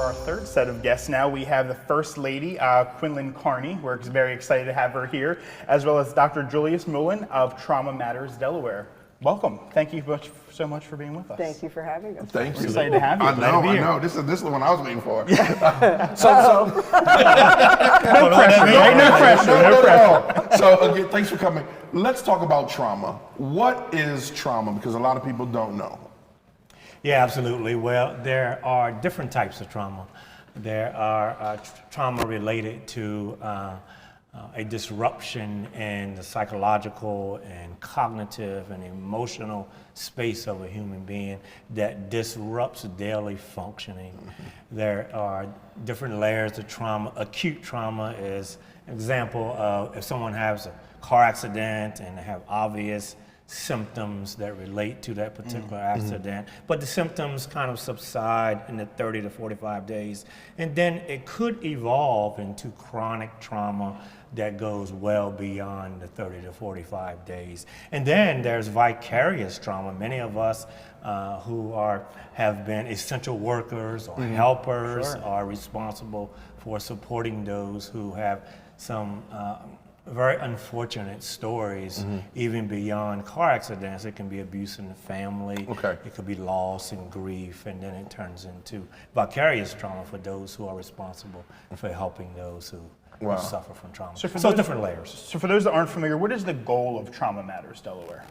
our third set of guests now. We have the First Lady, Quillen Carney. We're very excited to have her here, as well as Dr. Julius Mullen of Trauma Matters Delaware. Welcome. Thank you so much for being with us. Thank you for having us. Thank you. We're excited to have you. I know. This is the one I was waiting for. No pressure. So again, thanks for coming. Let's talk about trauma. What is trauma? Because a lot of people don't know. Yeah, absolutely. Well, there are different types of trauma. There are trauma related to a disruption in the psychological and cognitive and emotional space of a human being that disrupts daily functioning. There are different layers of trauma. Acute trauma is an example of if someone has a car accident and they have obvious symptoms that relate to that particular accident, but the symptoms kind of subside in the 30 to 45 days. And then it could evolve into chronic trauma that goes well beyond the 30 to 45 days. And then there's vicarious trauma. Many of us who have been essential workers or helpers are responsible for supporting those who have some very unfortunate stories, even beyond car accidents. It can be abuse in the family, it could be loss and grief, and then it turns into vicarious trauma for those who are responsible for helping those who suffer from trauma. So different layers. So for those that aren't familiar, what is the goal of Trauma Matters Delaware?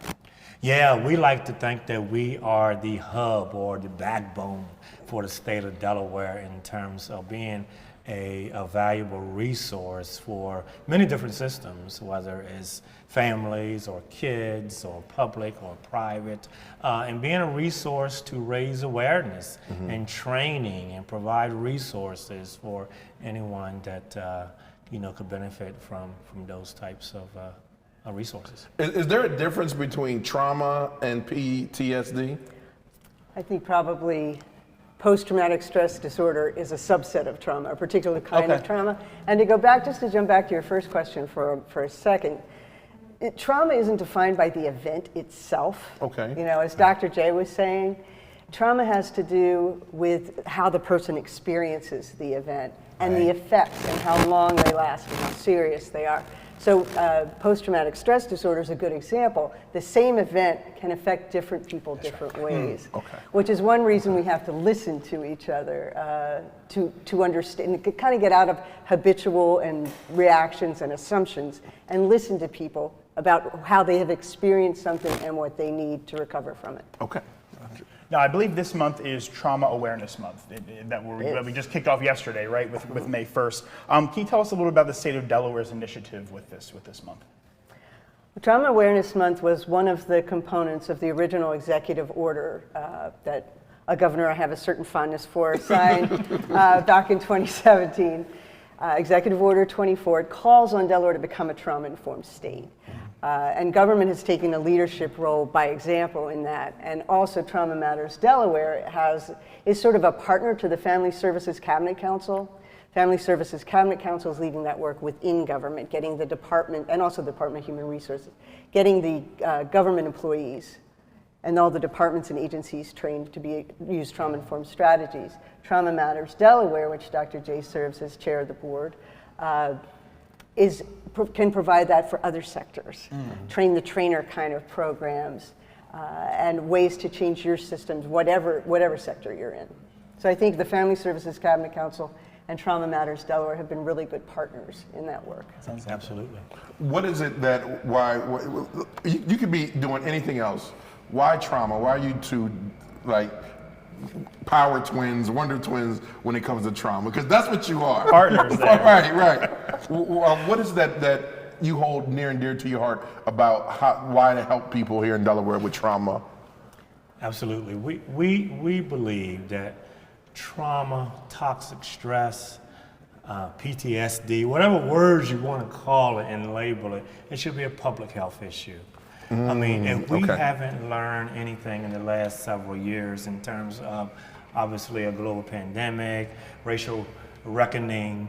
Yeah, we like to think that we are the hub or the backbone for the state of Delaware in terms of being a valuable resource for many different systems, whether it's families or kids or public or private, and being a resource to raise awareness and training and provide resources for anyone that could benefit from those types of resources. Is there a difference between trauma and PTSD? I think probably post-traumatic stress disorder is a subset of trauma, a particular kind of trauma. And to jump back to your first question for a second, trauma isn't defined by the event itself. As Dr. J was saying, trauma has to do with how the person experiences the event and the effects and how long they last and how serious they are. So post-traumatic stress disorder is a good example. The same event can affect different people different ways, which is one reason we have to listen to each other to understand, kind of get out of habitual and reactions and assumptions and listen to people about how they have experienced something and what they need to recover from it. Now, I believe this month is Trauma Awareness Month that we just kicked off yesterday, right, with May 1st. Can you tell us a little about the State of Delaware's initiative with this month? Trauma Awareness Month was one of the components of the original executive order that a governor I have a certain fondness for signed back in 2017. Executive Order 24, it calls on Delaware to become a trauma-informed state. And government has taken a leadership role by example in that. And also Trauma Matters Delaware is sort of a partner to the Family Services Cabinet Council. Family Services Cabinet Council is leading that work within government, getting the department, and also the Department of Human Resources, getting the government employees and all the departments and agencies trained to use trauma-informed strategies. Trauma Matters Delaware, which Dr. J serves as chair of the board, can provide that for other sectors. Train the trainer kind of programs and ways to change your systems, whatever sector you're in. So I think the Family Services Cabinet Council and Trauma Matters Delaware have been really good partners in that work. Absolutely. What is it that, you could be doing anything else. Why trauma? Why are you two power twins, wonder twins when it comes to trauma? Because that's what you are. Partners there. Right. What is that you hold near and dear to your heart about why to help people here in Delaware with trauma? Absolutely. We believe that trauma, toxic stress, PTSD, whatever words you want to call it and label it, it should be a public health issue. I mean, if we haven't learned anything in the last several years in terms of obviously a global pandemic, racial reckoning,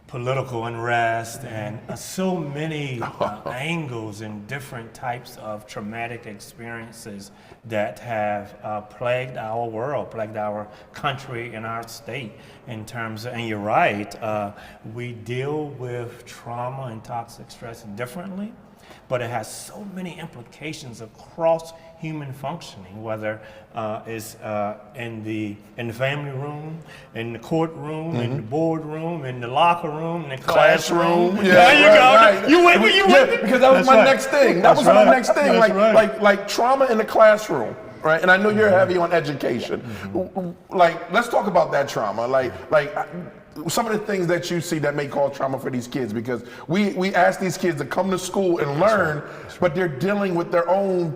political unrest and so many angles and different types of traumatic experiences that have plagued our world, plagued our country and our state in terms of, and you're right, we deal with trauma and toxic stress differently, but it has so many implications across human functioning, whether it's in the family room, in the courtroom, in the boardroom, in the locker room, in the classroom. Yeah, there you go. Right. You went where you went. Because that was my next thing. That was my next thing. That's Like trauma in the classroom. Right, and I know you're heavy on education. Like, let's talk about that trauma. Like some of the things that you see that may cause trauma for these kids, because we ask these kids to come to school and learn, but they're dealing with their own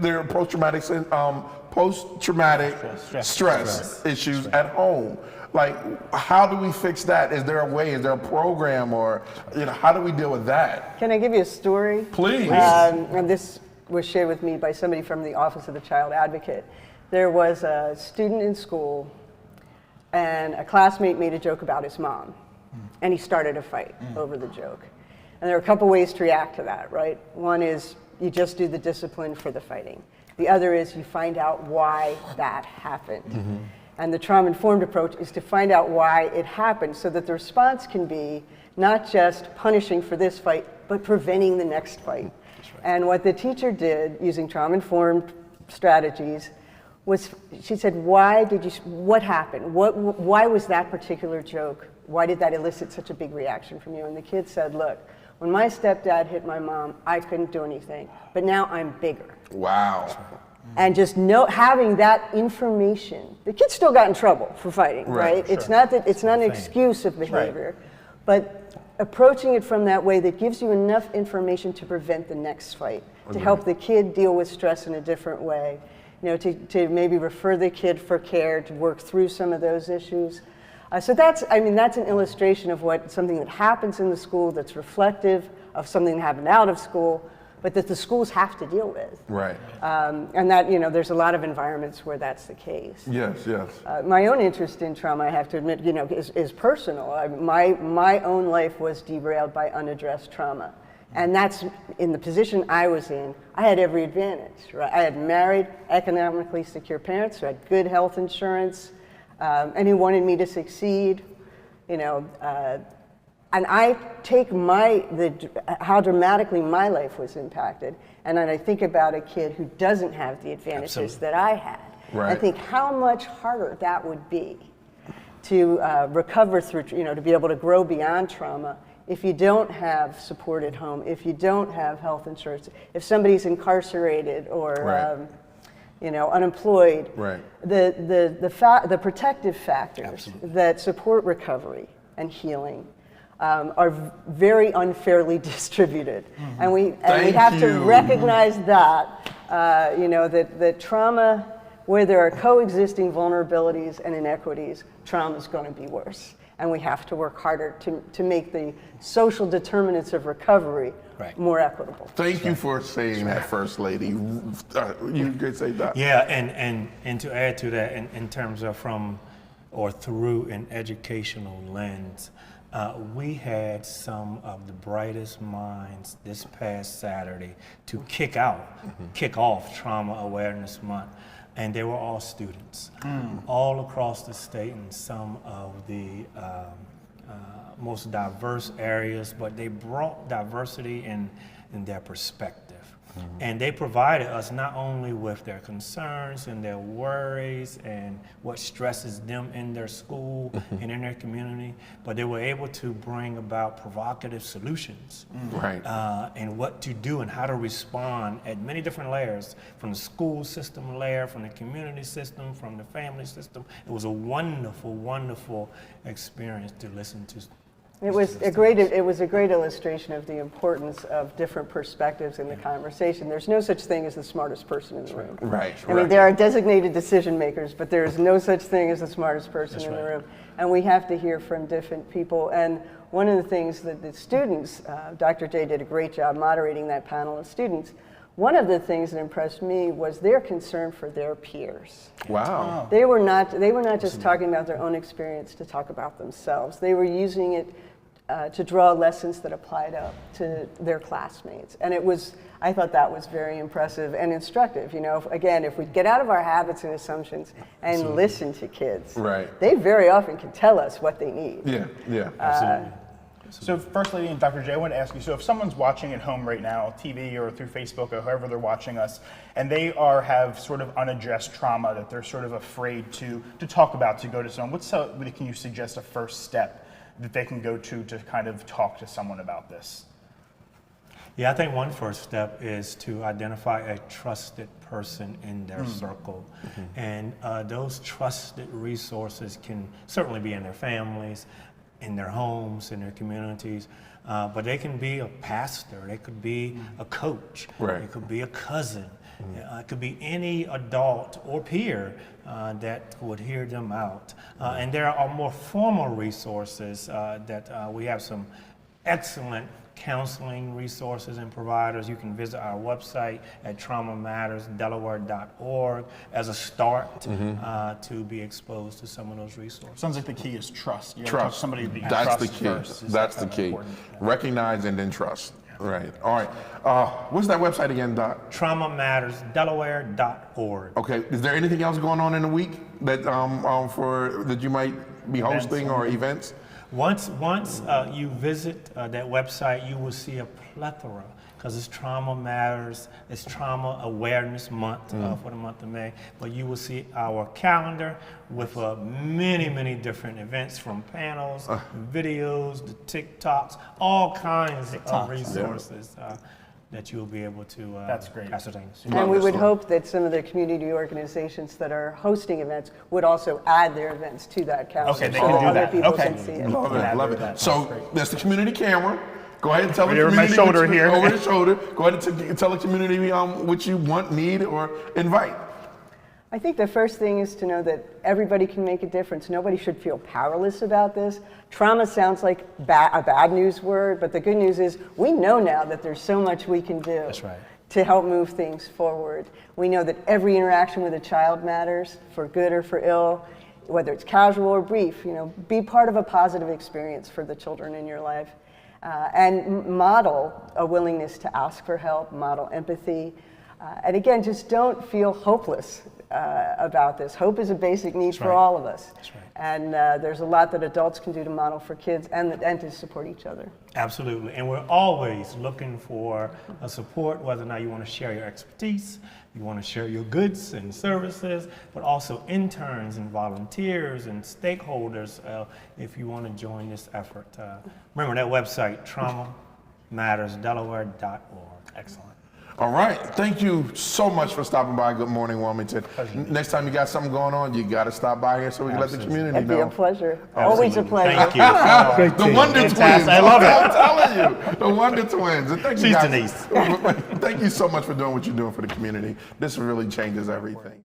their post-traumatic stress issues at home. Like, how do we fix that? Is there a way? Is there a program, or how do we deal with that? Can I give you a story? Please. And this was shared with me by somebody from the Office of the Child Advocate. There was a student in school, and a classmate made a joke about his mom, and he started a fight over the joke. And there are a couple ways to react to that, right? One is you just do the discipline for the fighting. The other is you find out why that happened. And the trauma-informed approach is to find out why it happened, so that the response can be not just punishing for this fight, but preventing the next fight. And what the teacher did, using trauma-informed strategies, was she said, what happened? Why was that particular joke? Why did that elicit such a big reaction from you? And the kid said, look, when my stepdad hit my mom, I couldn't do anything, but now I'm bigger. Wow. And just having that information, the kid still got in trouble for fighting, right? It's not an excuse of behavior, but approaching it from that way that gives you enough information to prevent the next fight, to help the kid deal with stress in a different way, to maybe refer the kid for care, to work through some of those issues. So that's an illustration of something that happens in the school that's reflective of something that happened out of school, but that the schools have to deal with. Right. And that, there's a lot of environments where that's the case. Yes. My own interest in trauma, I have to admit, is personal. My own life was derailed by unaddressed trauma. And that's, in the position I was in, I had every advantage, right? I had married, economically secure parents who had good health insurance, and who wanted me to succeed, and I take how dramatically my life was impacted, and then I think about a kid who doesn't have the advantages that I had. Right. I think how much harder that would be to recover through, to be able to grow beyond trauma if you don't have support at home, if you don't have health insurance, if somebody's incarcerated or unemployed. Right. The protective factors that support recovery and healing are very unfairly distributed, and we have to recognize that that trauma, where there are coexisting vulnerabilities and inequities, trauma is going to be worse, and we have to work harder to make the social determinants of recovery more equitable. Thank you for saying that, First Lady. You could say that. Yeah, and to add to that, in terms of through an educational lens, we had some of the brightest minds this past Saturday to kick off Trauma Awareness Month. And they were all students, all across the state in some of the most diverse areas, but they brought diversity in their perspective. And they provided us not only with their concerns and their worries and what stresses them in their school and in their community, but they were able to bring about provocative solutions and what to do and how to respond at many different layers, from the school system layer, from the community system, from the family system. It was a wonderful, wonderful experience to listen to. It was a great illustration of the importance of different perspectives in the conversation. There's no such thing as the smartest person in the room. Right. I mean, there are designated decision makers, but there is no such thing as the smartest person in the room. And we have to hear from different people. And one of the things that the students, Dr. J did a great job moderating that panel of students, One of the things that impressed me was their concern for their peers. Wow. They were not just talking about their own experience to talk about themselves. They were using it to draw lessons that applied up to their classmates. And I thought that was very impressive and instructive. You know, if we get out of our habits and assumptions and listen to kids, they very often can tell us what they need. Yeah. Absolutely. So First Lady and Dr. J, I want to ask you, so if someone's watching at home right now, TV or through Facebook or however they're watching us, and they have sort of unaddressed trauma that they're sort of afraid to talk about, to go to someone, can you suggest a first step that they can go to kind of talk to someone about this? Yeah, I think one first step is to identify a trusted person in their circle. And those trusted resources can certainly be in their families, in their homes, in their communities, but they can be a pastor, they could be a coach, it could be a cousin, it could be any adult or peer that would hear them out. And there are more formal resources that we have some excellent counseling resources and providers. You can visit our website at traumamattersdelaware.org as a start to be exposed to some of those resources. Sounds like the key is trust. You Trust. Somebody that you That's trust the key. first. That's the key. Recognize and then trust. Right. All right. What's that website again, Doc? traumamattersdelaware.org. Okay. Is there anything else going on in the week that that you might be hosting or events? Once you visit that website, you will see a plethora, because it's Trauma Matters, it's Trauma Awareness Month for the month of May. But you will see our calendar with many different events, from panels, videos, the TikToks, all kinds of resources that you'll be able to ascertain. And we would hope that some of the community organizations that are hosting events would also add their events to that calendar. Okay, they so can do other that. people Okay. can see it. Love it. So there's the community camera. Go ahead and tell the Over my community shoulder here. over the shoulder. Go ahead and tell the community what you want, need, or invite. I think the first thing is to know that everybody can make a difference. Nobody should feel powerless about this. Trauma sounds like a bad news word, but the good news is we know now that there's so much we can do to help move things forward. We know that every interaction with a child matters, for good or for ill, whether it's casual or brief. You know, be part of a positive experience for the children in your life. And model a willingness to ask for help, model empathy. And again, just don't feel hopeless about this. Hope is a basic need for all of us. And there's a lot that adults can do to model for kids and to support each other. Absolutely. And we're always looking for a support, whether or not you want to share your expertise, you want to share your goods and services, but also interns and volunteers and stakeholders if you want to join this effort. Remember that website, traumamattersdelaware.org. Excellent. All right. Thank you so much for stopping by. Good morning, Wilmington. Next time you got something going on, you got to stop by here so we can let the community It'd be know. a pleasure. Always a pleasure. Thank you. The Wonder Twins. I love it. I'm telling you, the Wonder Twins. And thank you She's guys. Denise. Thank you so much for doing what you're doing for the community. This really changes everything.